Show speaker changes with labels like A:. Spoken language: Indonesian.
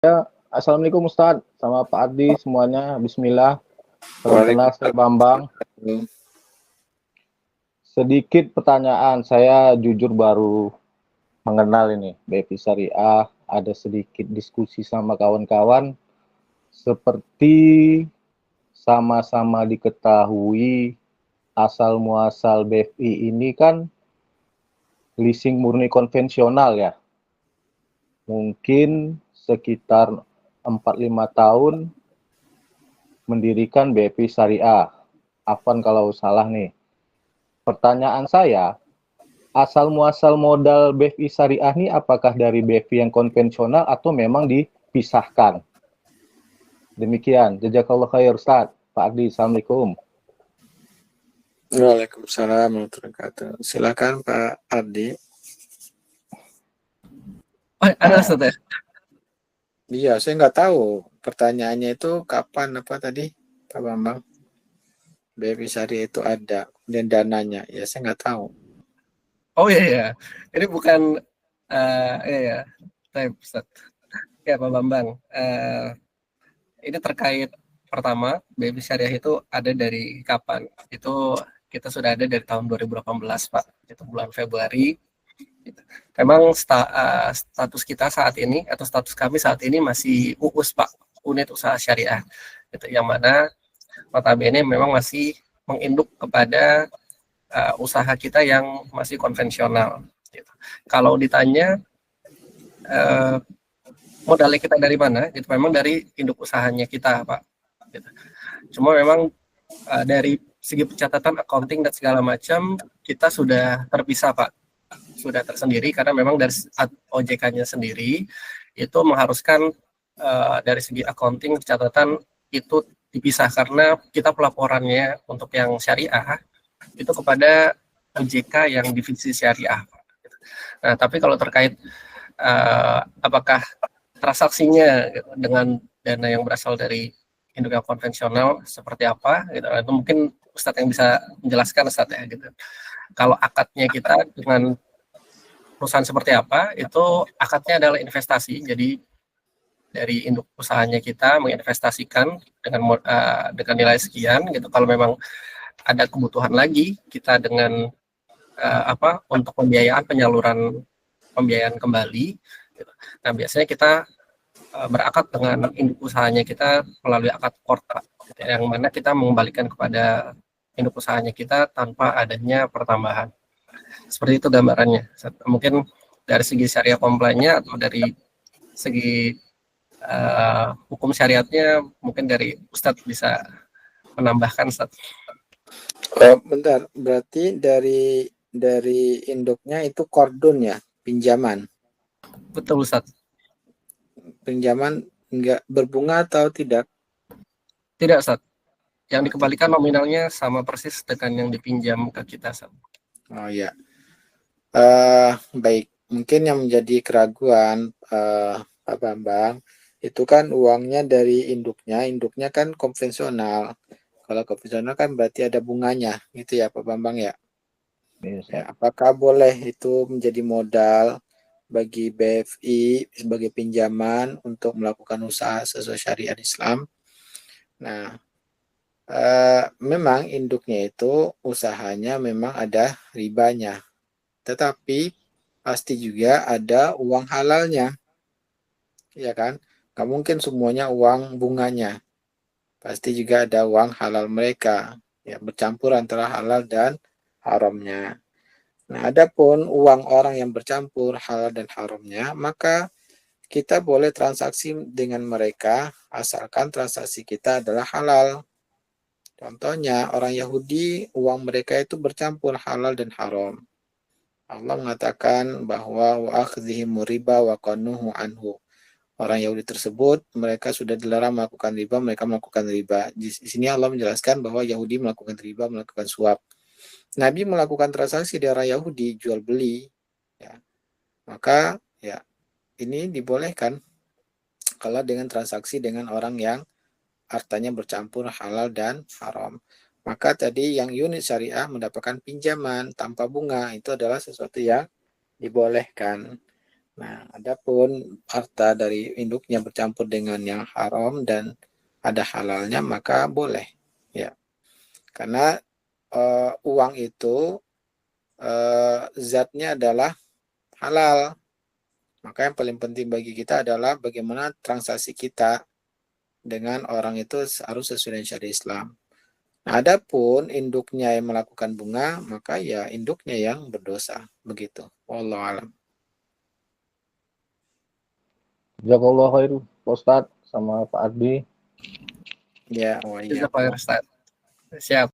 A: Ya, Assalamualaikum Ustadz, sama Pak Ardi semuanya. Bismillah. Salam kenal, saya Bambang.
B: Waalaikumsalam.
A: Sedikit pertanyaan, saya jujur baru mengenal ini BPI Syariah. Ada sedikit diskusi sama kawan-kawan. Seperti sama-sama diketahui asal muasal BFI ini kan leasing murni konvensional ya. Mungkin sekitar 4-5 tahun mendirikan BPI Syariah. Afwan kalau salah nih. Pertanyaan saya, asal muasal modal BFI Syariah ini apakah dari BFI yang konvensional atau memang dipisahkan? Demikian. Jazakallah khair Ustaz. Pak Ardi, Assalamualaikum.
B: Waalaikumsalam warahmatullahi wabarakatuh. Silakan Pak Ardi.
C: Ada Ustaz ya?
B: Iya, saya nggak tahu pertanyaannya itu kapan apa tadi Pak Bambang. BPI Syariah itu ada dan dananya. Ya saya nggak tahu.
C: Oh iya ya, ini bukan iya ya, baik Ustaz. Ya Pak Bambang, ini terkait pertama BPI Syariah itu ada dari kapan? Itu kita sudah ada dari tahun 2018 Pak, itu bulan Februari. Memang status kita saat ini atau status kami saat ini masih UUS Pak, Unit Usaha Syariah, gitu, yang mana notabene memang masih menginduk kepada usaha kita yang masih konvensional. Gitu. Kalau ditanya modalnya kita dari mana, itu memang dari induk usahanya kita, Pak. Gitu. Cuma memang dari segi pencatatan, accounting dan segala macam kita sudah terpisah, Pak. Sudah tersendiri karena memang dari OJK-nya sendiri itu mengharuskan dari segi accounting catatan itu dipisah karena kita pelaporannya untuk yang syariah itu kepada OJK yang divisi syariah. Nah, tapi kalau terkait apakah transaksinya dengan dana yang berasal dari induk yang konvensional seperti apa, gitu, itu mungkin Ustadz yang bisa menjelaskan Ustadz ya. Gitu. Kalau akadnya kita dengan perusahaan seperti apa, itu akadnya adalah investasi, jadi dari induk usahanya kita menginvestasikan dengan nilai sekian, gitu. Kalau memang ada kebutuhan lagi kita dengan untuk pembiayaan penyaluran pembiayaan kembali, gitu. Nah biasanya kita berakad dengan induk usahanya kita melalui akad korta, gitu, yang mana kita mengembalikan kepada induk usahanya kita tanpa adanya pertambahan. Seperti itu gambarannya. Mungkin dari segi syariah komplainnya atau dari segi hukum syariatnya mungkin dari Ustadz bisa menambahkan Ustadz.
B: Bentar, berarti dari induknya itu kordon ya, pinjaman.
C: Betul Ustadz.
B: Pinjaman enggak berbunga atau tidak?
C: Tidak Ustadz. Yang dikembalikan nominalnya sama persis dengan yang dipinjam ke kita Ustadz.
B: Oh ya. Baik, mungkin yang menjadi keraguan Pak Bambang itu kan uangnya dari induknya kan konvensional. Kalau konvensional kan berarti ada bunganya, gitu ya Pak Bambang ya. Ya, apakah boleh itu menjadi modal bagi BFI sebagai pinjaman untuk melakukan usaha sesuai syariat Islam? Nah, memang induknya itu usahanya memang ada ribanya, tetapi pasti juga ada uang halalnya, ya kan? Gak mungkin semuanya uang bunganya, pasti juga ada uang halal mereka, ya bercampur antara halal dan haramnya. Nah, adapun uang orang yang bercampur halal dan haramnya, maka kita boleh transaksi dengan mereka asalkan transaksi kita adalah halal. Contohnya orang Yahudi, uang mereka itu bercampur halal dan haram. Allah mengatakan bahwa wa akhdhihim riba wa qanuhu anhu. Orang Yahudi tersebut mereka sudah dilarang melakukan riba, mereka melakukan riba. Di sini Allah menjelaskan bahwa Yahudi melakukan riba, melakukan suap. Nabi melakukan transaksi di orang Yahudi jual beli, ya. Maka ya ini dibolehkan kalau dengan transaksi dengan orang yang hartanya bercampur halal dan haram. Maka tadi yang unit syariah mendapatkan pinjaman tanpa bunga itu adalah sesuatu yang dibolehkan. Nah, adapun harta dari induknya bercampur dengan yang haram dan ada halalnya maka boleh, ya. Karena uang itu zatnya adalah halal. Maka yang paling penting bagi kita adalah bagaimana transaksi kita dengan orang itu harus sesuai dengan syariat Islam. Nah, adapun induknya yang melakukan bunga, maka ya induknya yang berdosa. Begitu. Wallahu alam.
A: Jazakallah khair, Pak Ustadz sama Pak Ardi.
B: Ya, wa
C: Jazakallah, Ustaz. Siap.